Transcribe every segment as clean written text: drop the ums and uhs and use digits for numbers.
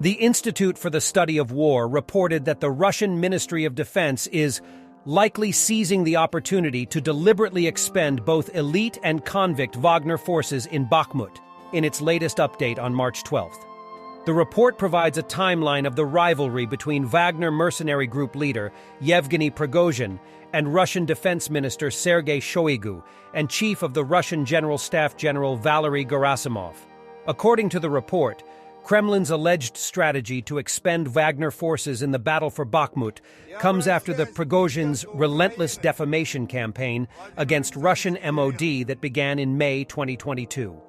The Institute for the Study of War reported that the Russian Ministry of Defense is likely seizing the opportunity to deliberately expend both elite and convict Wagner forces in Bakhmut in its latest update on March 12th. The report provides a timeline of the rivalry between Wagner mercenary group leader Yevgeny Prigozhin and Russian Defense Minister Sergei Shoigu and Chief of the Russian General Staff General Valery Gerasimov. According to the report, Kremlin's alleged strategy to expend Wagner forces in the battle for Bakhmut comes after the Prigozhin's relentless defamation campaign against Russian MOD that began in May 2022.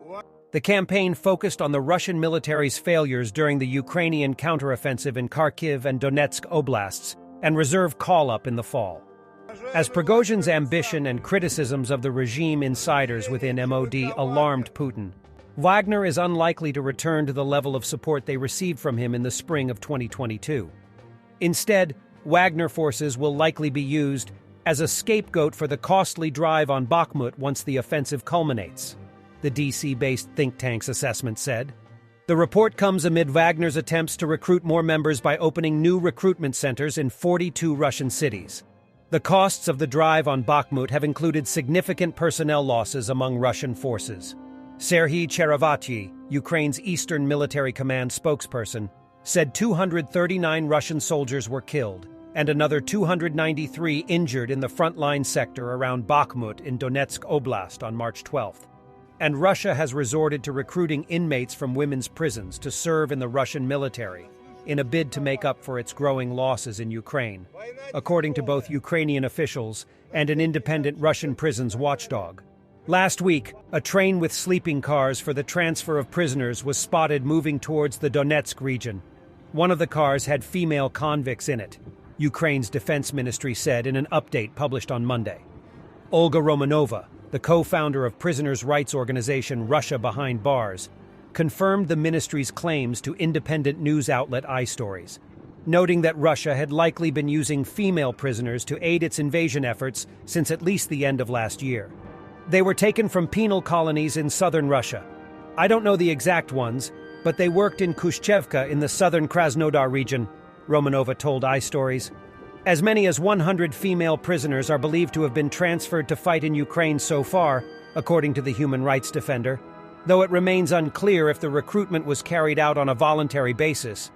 The campaign focused on the Russian military's failures during the Ukrainian counteroffensive in Kharkiv and Donetsk oblasts and reserve call-up in the fall. As Prigozhin's ambition and criticisms of the regime insiders within MOD alarmed Putin, Wagner is unlikely to return to the level of support they received from him in the spring of 2022. Instead, Wagner forces will likely be used as a scapegoat for the costly drive on Bakhmut once the offensive culminates, the DC-based think tank's assessment said. The report comes amid Wagner's attempts to recruit more members by opening new recruitment centers in 42 Russian cities. The costs of the drive on Bakhmut have included significant personnel losses among Russian forces. Serhiy Cherevati, Ukraine's Eastern Military Command spokesperson, said 239 Russian soldiers were killed and another 293 injured in the frontline sector around Bakhmut in Donetsk Oblast on March 12th. And Russia has resorted to recruiting inmates from women's prisons to serve in the Russian military in a bid to make up for its growing losses in Ukraine, according to both Ukrainian officials and an independent Russian prisons watchdog. Last week, a train with sleeping cars for the transfer of prisoners was spotted moving towards the Donetsk region. One of the cars had female convicts in it, Ukraine's defense ministry said in an update published on Monday. Olga Romanova, the co-founder of prisoners' rights organization Russia Behind Bars, confirmed the ministry's claims to independent news outlet iStories, noting that Russia had likely been using female prisoners to aid its invasion efforts since at least the end of last year. They were taken from penal colonies in southern Russia. I don't know the exact ones, but they worked in Kushchevka in the southern Krasnodar region, Romanova told iStories. As many as 100 female prisoners are believed to have been transferred to fight in Ukraine so far, according to the human rights defender, though it remains unclear if the recruitment was carried out on a voluntary basis,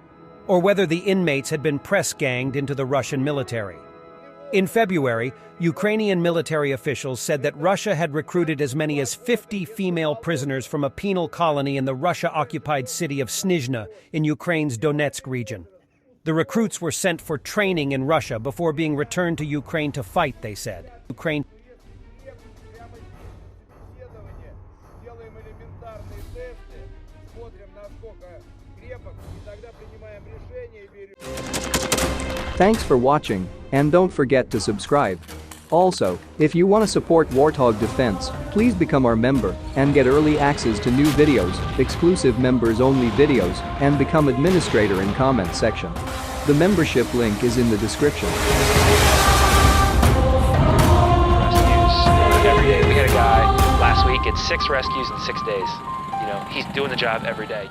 or whether the inmates had been press-ganged into the Russian military. In February, Ukrainian military officials said that Russia had recruited as many as 50 female prisoners from a penal colony in the Russia-occupied city of Snizhne in Ukraine's Donetsk region. The recruits were sent for training in Russia before being returned to Ukraine to fight, they said. Thanks for watching, and don't forget to subscribe. Also, if you want to support Warthog Defense, please become our member and get early access to new videos, exclusive members-only videos, and become administrator in comment section. The membership link is in the description. Rescues every day. We had a guy last week at 6 rescues in 6 days. He's doing the job every day.